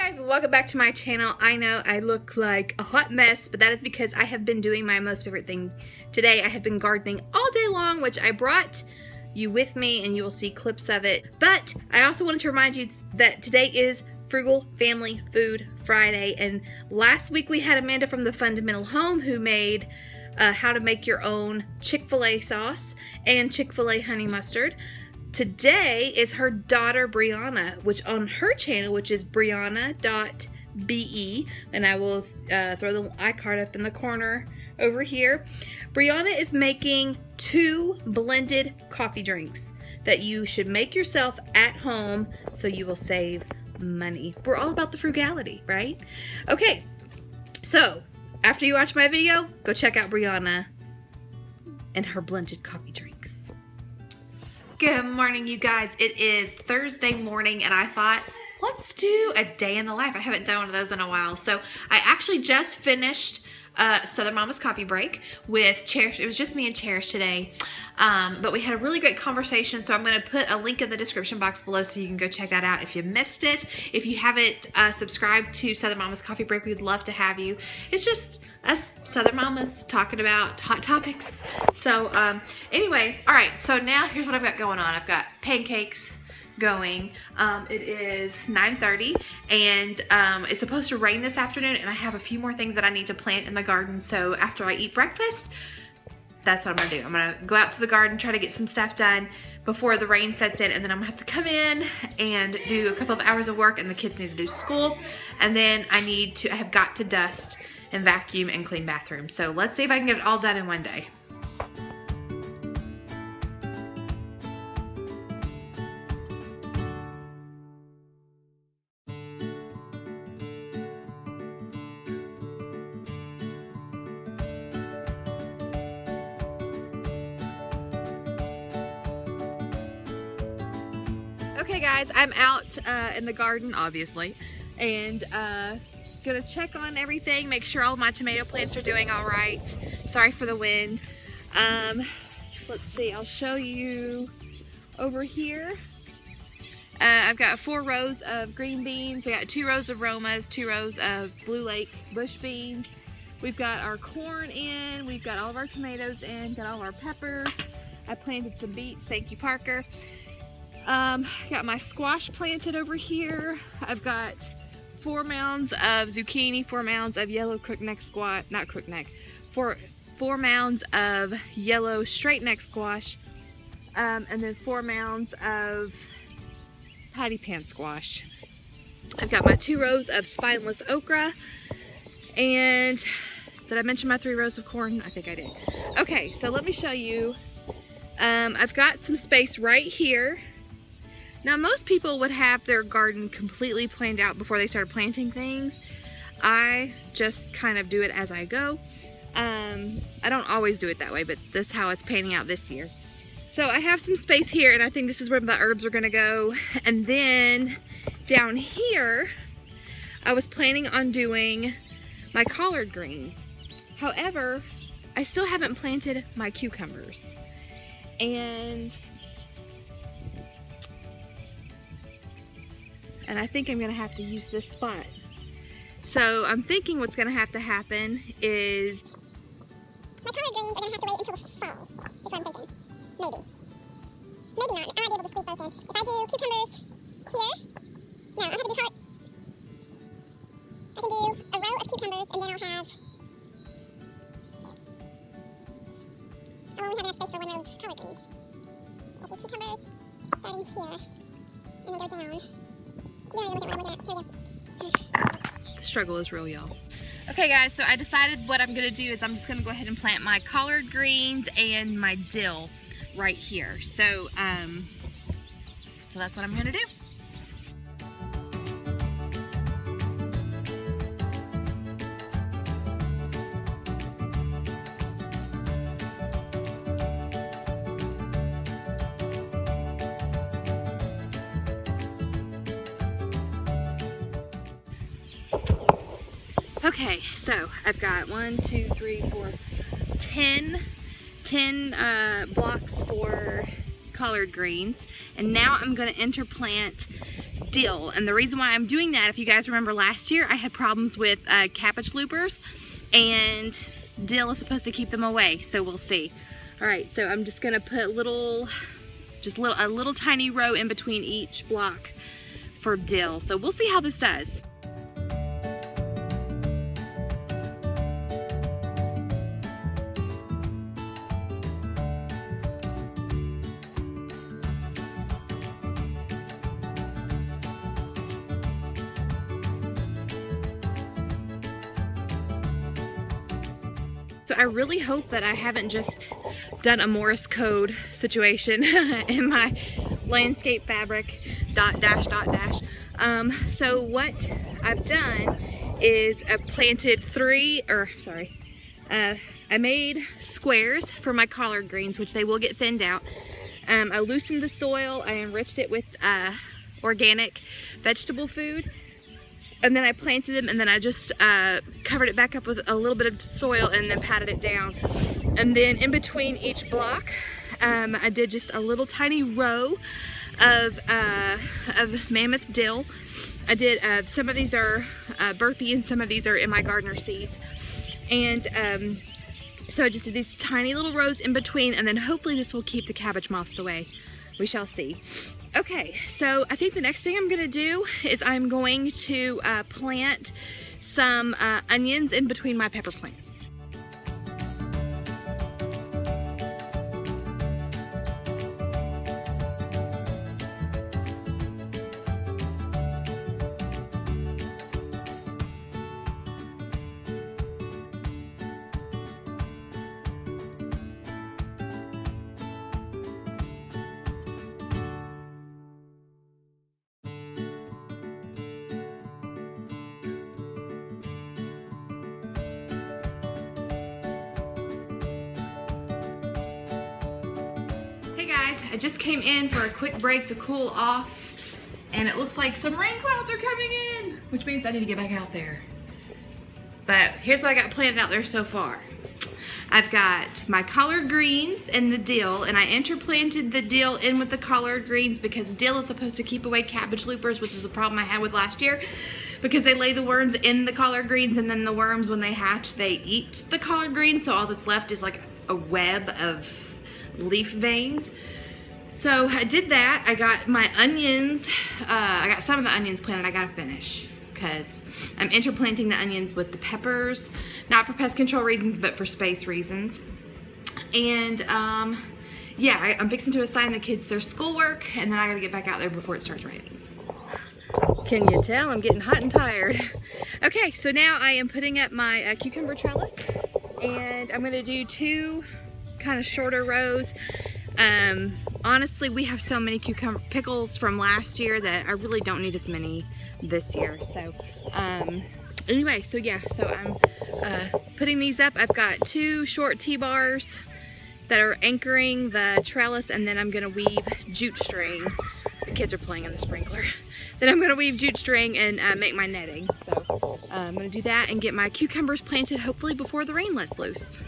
Guys, welcome back to my channel. I know I look like a hot mess, but that is because I have been doing my most favorite thing today. I have been gardening all day long, which I brought you with me and you will see clips of it. But I also wanted to remind you that today is Frugal Family Food Friday, and last week we had Amanda from the Fundamental Home who made how to make your own Chick-fil-A sauce and Chick-fil-A honey mustard. Today is her daughter Brianna, which on her channel, which is brianna.be, and I will throw the iCard up in the corner over here. Brianna is making 2 blended coffee drinks that you should make yourself at home so you will save money. We're all about the frugality, right? Okay, so after you watch my video, go check out Brianna and her blended coffee drinks. Good morning, you guys. It is Thursday morning and I thought, let's do a day in the life. I haven't done one of those in a while. So I actually just finished Southern Mama's coffee break with Cherish. It was just me and Cherish today. But we had a really great conversation, so I'm going to put a link in the description box below so you can go check that out if you missed it. If you haven't subscribed to Southern Mama's Coffee Break, we'd love to have you. It's just us Southern Mamas talking about hot topics. So anyway, all right, so now here's what I've got going on. I've got pancakes going. It is 9:30 and it's supposed to rain this afternoon, and I have a few more things that I need to plant in the garden. So after I eat breakfast, that's what I'm gonna do. I'm gonna go out to the garden, try to get some stuff done before the rain sets in, and then I'm gonna have to come in and do a couple of hours of work, and the kids need to do school, and then I have got to dust and vacuum and clean bathrooms. So let's see if I can get it all done in one day. Okay guys, I'm out in the garden, obviously, and gonna check on everything, make sure all my tomato plants are doing all right. Sorry for the wind. Let's see, I'll show you over here. I've got 4 rows of green beans. I got 2 rows of Romas, 2 rows of Blue Lake bush beans. We've got our corn in, we've got all of our tomatoes in, got all of our peppers. I planted some beets, thank you Parker. Got my squash planted over here. I've got 4 mounds of zucchini, 4 mounds of yellow crookneck squash, not crookneck, 4 mounds of yellow straight neck squash, and then 4 mounds of patty pan squash. I've got my 2 rows of spineless okra, and did I mention my 3 rows of corn? I think I did. Okay, so let me show you. I've got some space right here. Now most people would have their garden completely planned out before they start planting things. I just kind of do it as I go. I don't always do it that way, but this is how it's panning out this year. So I have some space here, and I think this is where the herbs are gonna go. And then down here, I was planning on doing my collard greens. However, I still haven't planted my cucumbers. And I think I'm gonna have to use this spot. So I'm thinking what's gonna have to happen is my collard greens are gonna have to wait until the fall, is what I'm thinking. Maybe. Maybe not. I might be able to squeeze both in. If I do cucumbers here, no, I'll have to do collard. I can do a row of cucumbers, and then I'll only have enough space for 1 row of collard greens. I'll do cucumbers starting here, and then go down. The struggle is real, y'all. Okay guys, so I decided what I'm gonna do is I'm just gonna go ahead and plant my collard greens and my dill right here. So that's what I'm gonna do. Okay, so I've got 1, 2, 3, 4, 10 blocks for collard greens, and now I'm going to interplant dill. And the reason why I'm doing that, if you guys remember last year, I had problems with cabbage loopers, and dill is supposed to keep them away, so we'll see. All right, so I'm just gonna put a little tiny row in between each block for dill. So we'll see how this does. So I really hope that I haven't just done a Morse code situation in my landscape fabric dash. So what I've done is I've planted I made squares for my collard greens, which they will get thinned out. I loosened the soil, I enriched it with organic vegetable food, and then I planted them, and then I just covered it back up with a little bit of soil and then patted it down. And then in between each block, I did just a little tiny row of mammoth dill. I did, some of these are burpee and some of these are in my gardener seeds. And so I just did these tiny little rows in between, and then hopefully this will keep the cabbage moths away. We shall see. Okay, so I think the next thing I'm gonna do is I'm going to plant some onions in between my pepper plants. Hey guys, I just came in for a quick break to cool off, and it looks like some rain clouds are coming in, which means I need to get back out there. But here's what I got planted out there so far. I've got my collard greens and the dill, and I interplanted the dill in with the collard greens because dill is supposed to keep away cabbage loopers, which is a problem I had with last year, because they lay the worms in the collard greens, and then the worms, when they hatch, they eat the collard greens, so all that's left is like a web of leaf veins. So I did that. I got my onions, I got some of the onions planted. I gotta finish because I'm interplanting the onions with the peppers, not for pest control reasons, but for space reasons. And yeah, I'm fixing to assign the kids their schoolwork, and then I gotta get back out there before it starts raining. Can you tell I'm getting hot and tired? Okay, so now I am putting up my cucumber trellis, and I'm gonna do two kind of shorter rows. Honestly, we have so many cucumber pickles from last year that I really don't need as many this year. So anyway, so yeah, so I'm putting these up. I've got two short T-bars that are anchoring the trellis, and then I'm gonna weave jute string. The kids are playing in the sprinkler. Then I'm gonna weave jute string and make my netting. So I'm gonna do that and get my cucumbers planted hopefully before the rain lets loose.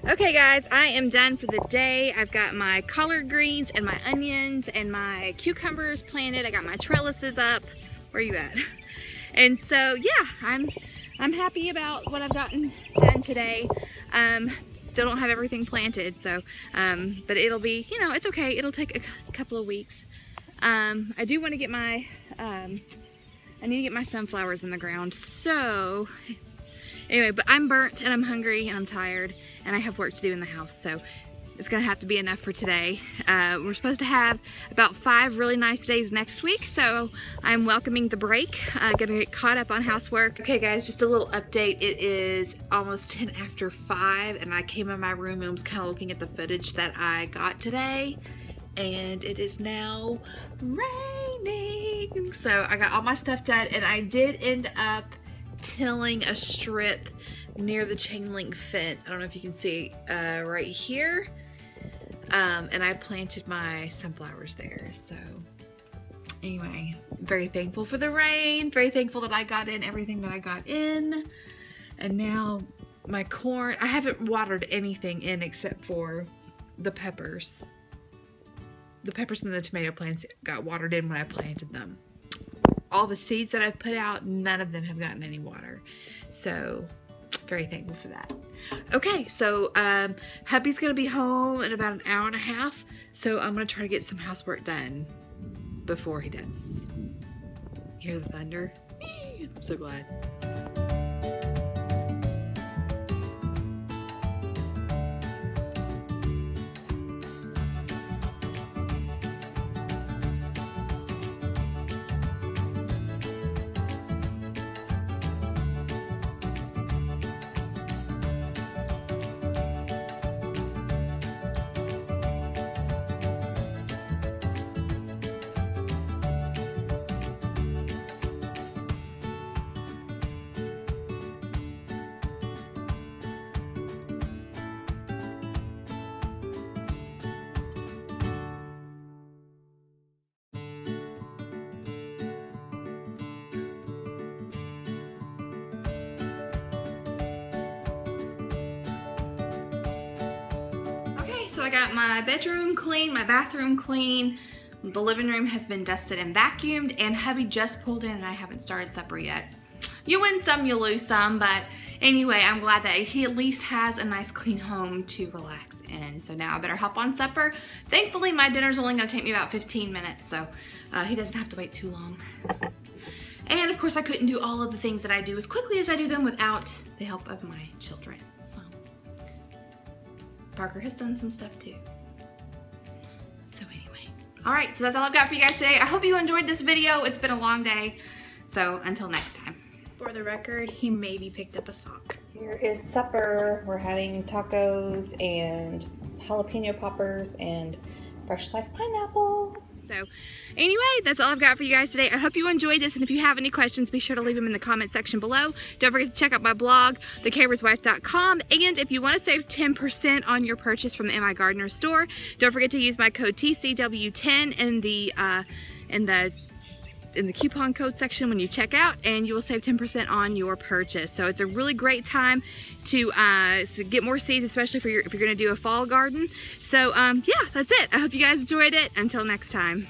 Okay guys, I am done for the day. I've got my collard greens and my onions and my cucumbers planted. I got my trellises up. Where are you at? And so yeah, I'm happy about what I've gotten done today. Still don't have everything planted, so but it'll be, you know, it's okay. It'll take a couple of weeks. I do want to get my I need to get my sunflowers in the ground. So anyway, but I'm burnt and I'm hungry and I'm tired and I have work to do in the house, so it's gonna have to be enough for today. We're supposed to have about 5 really nice days next week, so I'm welcoming the break. Gonna get caught up on housework. Okay guys, just a little update. It is almost 10 after 5 and I came in my room and was kind of looking at the footage that I got today, and it is now raining. So I got all my stuff done, and I did end up tilling a strip near the chain link fence. I don't know if you can see right here. And I planted my sunflowers there. So anyway, very thankful for the rain, very thankful that I got in everything that I got in. And now my corn, I haven't watered anything in except for the peppers. The peppers and the tomato plants got watered in when I planted them. all the seeds that I've put out, none of them have gotten any water. So very thankful for that. Okay, so hubby's gonna be home in about an hour and a half, so I'm gonna try to get some housework done before he does. Hear the thunder? I'm so glad. So I got my bedroom clean, my bathroom clean, the living room has been dusted and vacuumed, and hubby just pulled in and I haven't started supper yet. You win some, you lose some, but anyway, I'm glad that he at least has a nice clean home to relax in. So now I better hop on supper. Thankfully, my dinner's only gonna take me about 15 minutes, so he doesn't have to wait too long. And of course, I couldn't do all of the things that I do as quickly as I do them without the help of my children. Parker has done some stuff too. So anyway, all right, so that's all I've got for you guys today. I hope you enjoyed this video. It's been a long day, so until next time. For the record, he maybe picked up a sock. Here is supper. We're having tacos and jalapeno poppers and fresh sliced pineapple. So anyway, that's all I've got for you guys today. I hope you enjoyed this, and if you have any questions, be sure to leave them in the comment section below. Don't forget to check out my blog, thecaterswife.com, and if you want to save 10% on your purchase from the MI Gardener store, don't forget to use my code TCW10 in the coupon code section when you check out, and you will save 10% on your purchase. So it's a really great time to get more seeds, especially if you're going to do a fall garden. So yeah, that's it. I hope you guys enjoyed it. Until next time.